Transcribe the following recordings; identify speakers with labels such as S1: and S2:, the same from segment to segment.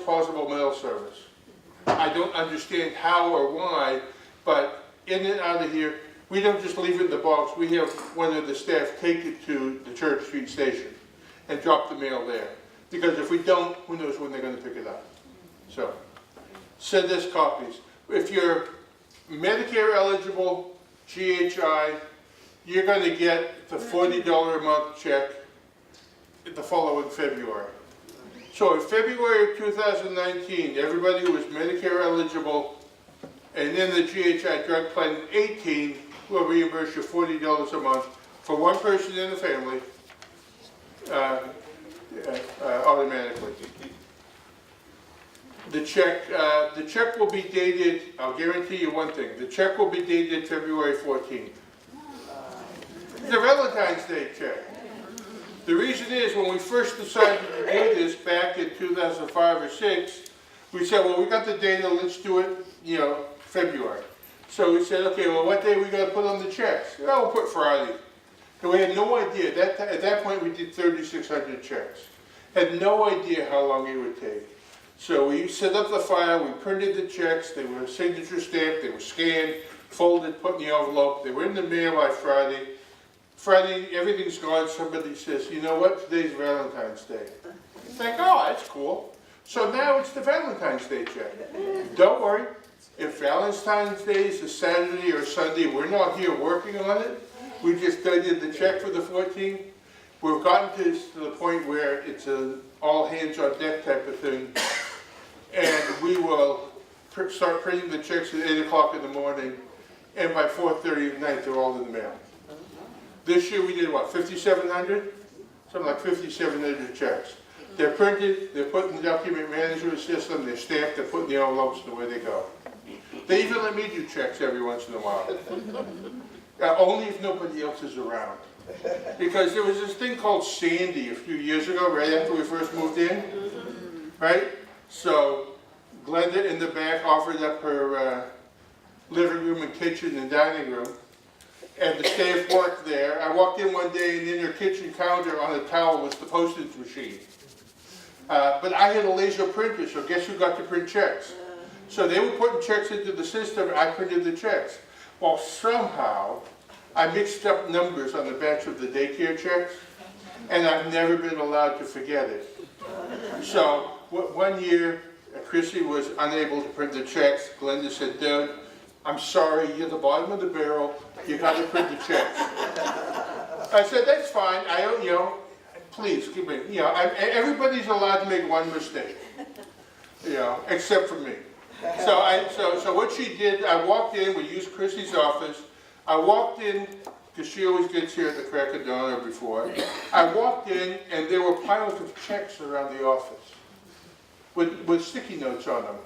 S1: lowest possible mail service. I don't understand how or why, but in and out of here, we don't just leave it in the box. We have one of the staff take it to the Church Street station and drop the mail there. Because if we don't, who knows when they're going to pick it up. So, send us copies. If you're Medicare eligible, GHI, you're going to get the $40 a month check the following February. So in February of 2019, everybody who was Medicare eligible and in the GHI drug plan in 18 will reimburse you $40 a month for one person in the family automatically. The check will be dated, I'll guarantee you one thing, the check will be dated February 14th. The Valentine's Day check. The reason is when we first decided to do this back in 2005 or 6, we said, well, we got the data, let's do it, February. So we said, okay, well, what day are we going to put on the checks? Well, we'll put Friday. And we had no idea. At that point, we did 3,600 checks. Had no idea how long it would take. So we set up the file, we printed the checks, they were signature stamped, they were scanned, folded, put in the envelope. They were in the mail by Friday. Friday, everything's gone. Somebody says, you know what, today's Valentine's Day. It's like, oh, that's cool. So now it's the Valentine's Day check. Don't worry. If Valentine's Day is a Saturday or Sunday, we're not here working on it. We just did the check for the 14th. We've gotten to the point where it's an all hands on deck type of thing. And we will start printing the checks at 8 o'clock in the morning. And by 4:30 at night, they're all in the mail. This year we did what, 5,700? Something like 5,700 checks. They're printed, they're put in the document management system, they're stamped, they're put in the envelopes and away they go. They even let me do checks every once in a while. Only if nobody else is around. Because there was this thing called Sandy a few years ago, right after we first moved in. Right? So Glenda in the back offered up her living room and kitchen and dining room. And the staff worked there. I walked in one day and in her kitchen counter on a towel was the postage machine. But I had a laser printer, so guess who got to print checks? So they were putting checks into the system and I printed the checks. Well, somehow I mixed up numbers on the batch of the daycare checks and I've never been allowed to forget it. So one year Chrissy was unable to print the checks. Glenda said, Doug, I'm sorry, you're the bottom of the barrel. You got to print the checks. I said, that's fine. I don't, please give me, everybody's allowed to make one mistake, except for me. So what she did, I walked in. We used Chrissy's office. I walked in because she always gets here at the crack of dawn or before. I walked in, and there were piles of checks around the office with sticky notes on them.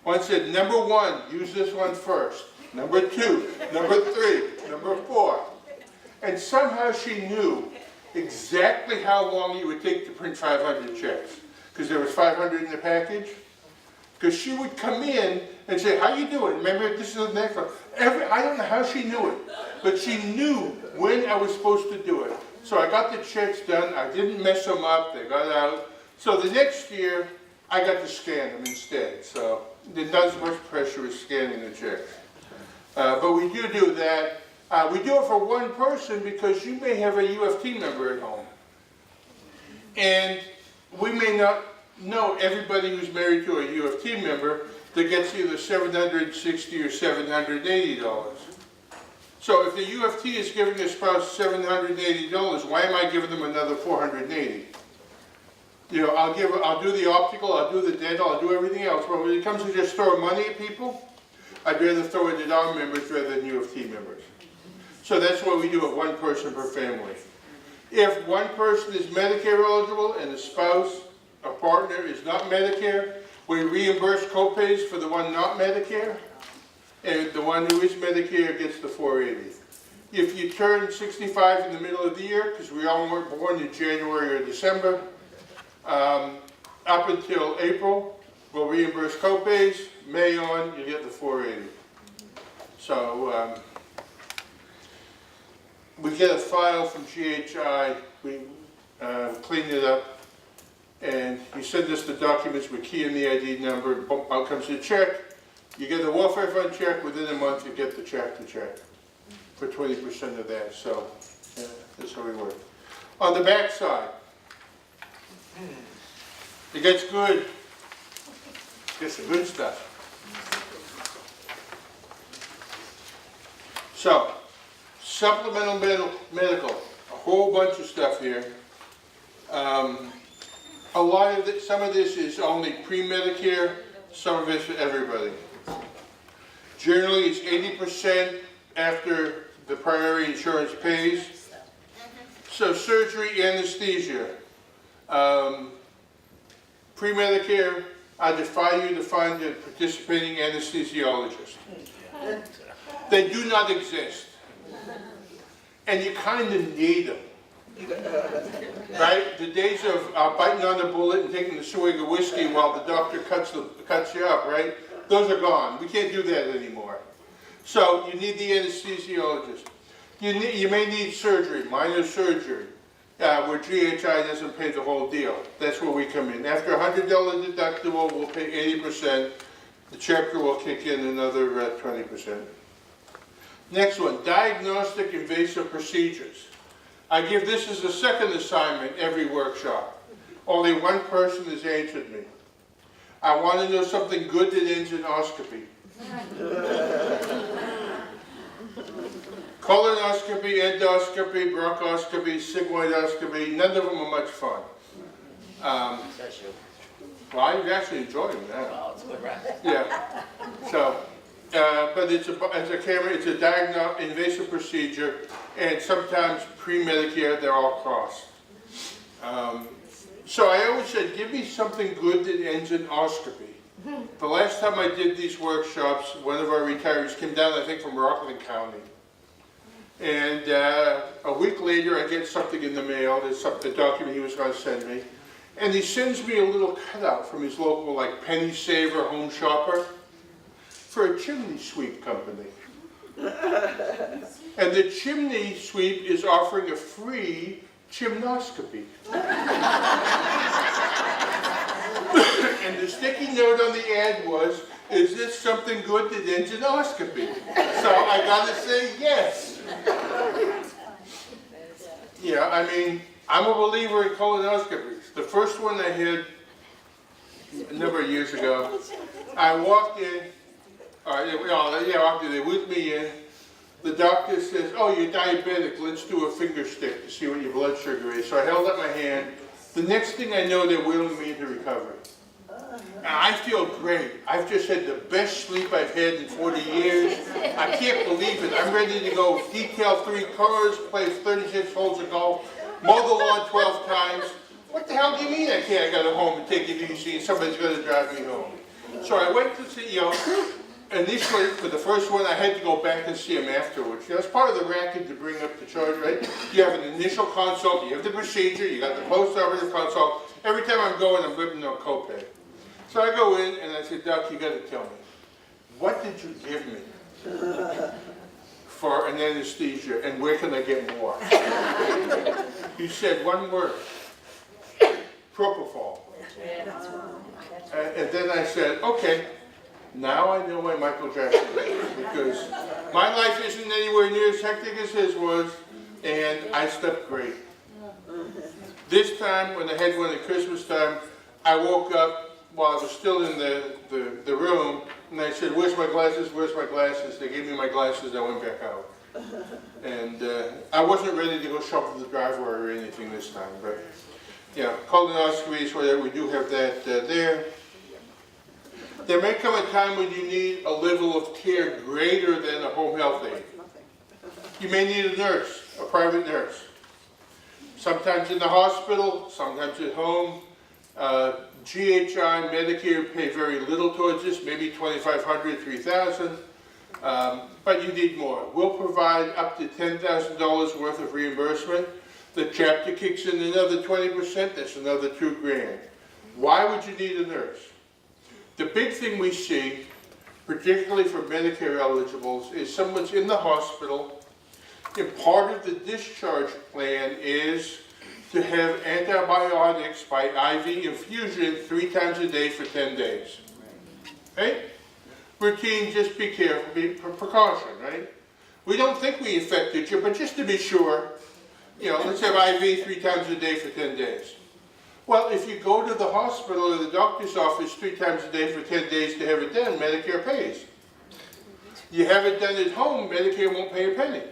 S1: One said, number 1, use this one first. Number 2, number 3, number 4. And somehow she knew exactly how long it would take to print 500 checks. Because there was 500 in the package. Because she would come in and say, how you doing? Remember, this is the next one. I don't know how she knew it. But she knew when I was supposed to do it. So I got the checks done. I didn't mess them up. They got out. So the next year, I got to scan them instead. So there's not as much pressure as scanning the checks. But we do that. We do it for one person because you may have a UFT member at home. And we may not know everybody who's married to a UFT member that gets either $760 or $780. So if the UFT is giving a spouse $780, why am I giving them another $480? I'll do the optical, I'll do the dental, I'll do everything else. But when it comes to just throwing money at people, I'd rather throw it at our members rather than UFT members. So that's why we do it one person per family. If one person is Medicare eligible and the spouse, a partner, is not Medicare, we reimburse copays for the one not Medicare, and the one who is Medicare gets the $480. If you turn 65 in the middle of the year, because we all weren't born in January or December, up until April, we'll reimburse copays. May on, you get the $480. So we get a file from GHI, we clean it up, and you send us the documents, we key in the ID number, boom, out comes the check. You get the welfare fund check, within a month you get the check to check for 20% of that, so yeah, that's how we work. On the back side, it gets good. It gets the good stuff. So, supplemental medical, a whole bunch of stuff here. A lot of it, some of this is only pre-Medicare, some of it's for everybody. Generally, it's 80% after the primary insurance pays. So surgery, anesthesia. Pre-Medicare, I defy you to find a participating anesthesiologist. They do not exist. And you kind of need them. Right? The days of biting on the bullet and taking a swig of whiskey while the doctor cuts you up, right? Those are gone. We can't do that anymore. So you need the anesthesiologist. You may need surgery, minor surgery, where GHI doesn't pay the whole deal. That's where we come in. After $100 deductible, we'll pay 80%. The chapter will kick in another 20%. Next one, diagnostic invasive procedures. I give this as a second assignment every workshop. Only one person has answered me. I want to know something good that ends in oscopy. Colonoscopy, endoscopy, bronchoscopy, sigmoidoscopy, none of them are much fun. Well, I actually enjoy them now.
S2: Oh, it's good, right?
S1: Yeah. So, but it's a diagnostic invasive procedure, and sometimes pre-Medicare they're all cost. So I always said, give me something good that ends in oscopy. The last time I did these workshops, one of our retirees came down, I think from Rockland County. And a week later, I get something in the mail, the document he was going to send me. And he sends me a little cutout from his local, like, Penny Saver Home Shopper for a chimney sweep company. And the chimney sweep is offering a free chimnoscopy. And the sticky note on the ad was, is this something good that ends in oscopy? So I gotta say yes. Yeah, I mean, I'm a believer in colonoscopies. The first one I had a number of years ago, I walked in, they whipped me in. The doctor says, oh, you're diabetic, let's do a finger stick to see what your blood sugar is. So I held up my hand. The next thing I know, they're wheeling me into recovery. And I feel great. I've just had the best sleep I've had in 40 years. I can't believe it. I'm ready to go detail 3 cars, play 36 holes of golf, mow the lawn 12 times. What the hell do you mean I can't? I got to go home and take it easy and somebody's going to drive me home. So I went to see, initially, for the first one, I had to go back and see him afterwards. It's part of the racket to bring up the charge, right? You have an initial consult, you have the procedure, you got the post-operative consult. Every time I'm going, I'm giving them a copay. So I go in and I said, Doc, you got to tell me, what did you give me for an anesthesia, and where can I get more? He said one word, propofol. And then I said, okay. Now I know why Michael Jackson is, because my life isn't anywhere near as hectic as his was, and I slept great. This time, when I had one at Christmas time, I woke up while I was still in the room, and I said, where's my glasses, where's my glasses? They gave me my glasses, I went back out. And I wasn't ready to go shovel the driveway or anything this time, but yeah, colonoscopies, whatever, we do have that there. There may come a time when you need a level of care greater than a home health aide. You may need a nurse, a private nurse. Sometimes in the hospital, sometimes at home. GHI, Medicare pay very little towards this, maybe $2,500, $3,000, but you need more. We'll provide up to $10,000 worth of reimbursement. The chapter kicks in another 20%, that's another $2,000. Why would you need a nurse? The big thing we see, particularly for Medicare eligibles, is someone's in the hospital, and part of the discharge plan is to have antibiotics by IV infusion 3 times a day for 10 days. Right? Routine, just be careful, be precaution, right? We don't think we infected you, but just to be sure, let's have IV 3 times a day for 10 days. Well, if you go to the hospital or the doctor's office 3 times a day for 10 days to have it done, Medicare pays. You have it done at home, Medicare won't pay a penny.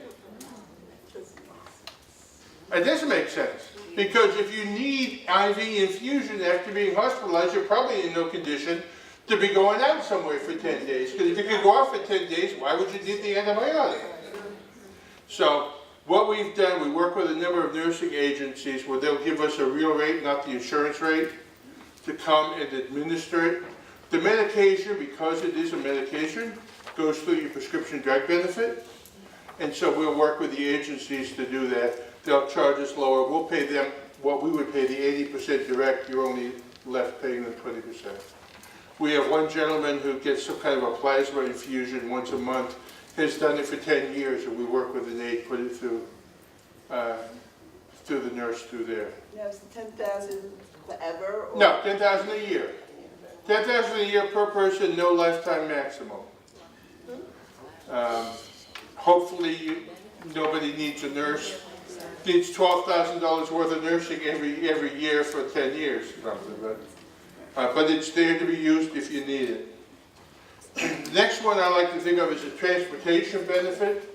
S1: It doesn't make sense. Because if you need IV infusion after being hospitalized, you're probably in no condition to be going out somewhere for 10 days. Because if you could go out for 10 days, why would you need the antibiotic? So what we've done, we work with a number of nursing agencies where they'll give us a real rate, not the insurance rate, to come and administer it. The medication, because it is a medication, goes through your prescription drug benefit. And so we'll work with the agencies to do that. They'll charge us lower. We'll pay them what we would pay the 80% direct. You're only left paying them 20%. We have one gentleman who gets some kind of a plasma infusion once a month. Has done it for 10 years, and we work with an aide, put it through the nurse through there.
S2: Now, is the 10,000 forever? Or?
S1: No, 10,000 a year. 10,000 a year per person, no lifetime maximum. Hopefully, nobody needs a nurse. Needs $12,000 worth of nursing every year for 10 years, or something. But it's there to be used if you need it. The next one I like to think of is a transportation benefit.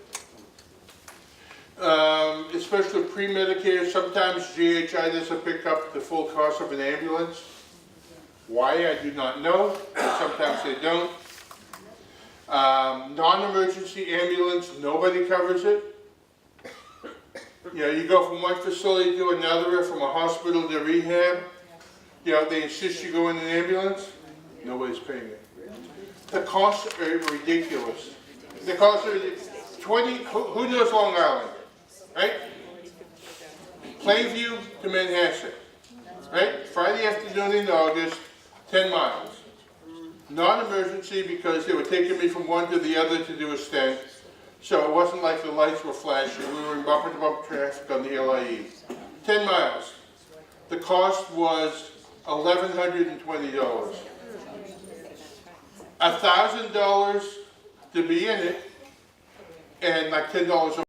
S1: Especially pre-Medicare, sometimes GHI doesn't pick up the full cost of an ambulance. Why, I do not know, but sometimes they don't. Non-emergency ambulance, nobody covers it. You go from one facility to another, from a hospital to rehab. They insist you go in an ambulance. Nobody's paying it. The costs are ridiculous. The costs are 20. Who knows Long Island, right? Plainview to Manhasset, right? Friday afternoon in August, 10 miles. Non-emergency because they were taking me from one to the other to do a stent. So it wasn't like the lights were flashing. We were in bumper-to-bumper traffic on the LIE. 10 miles. The cost was $1,120. $1,000 to be in it, and like $10 a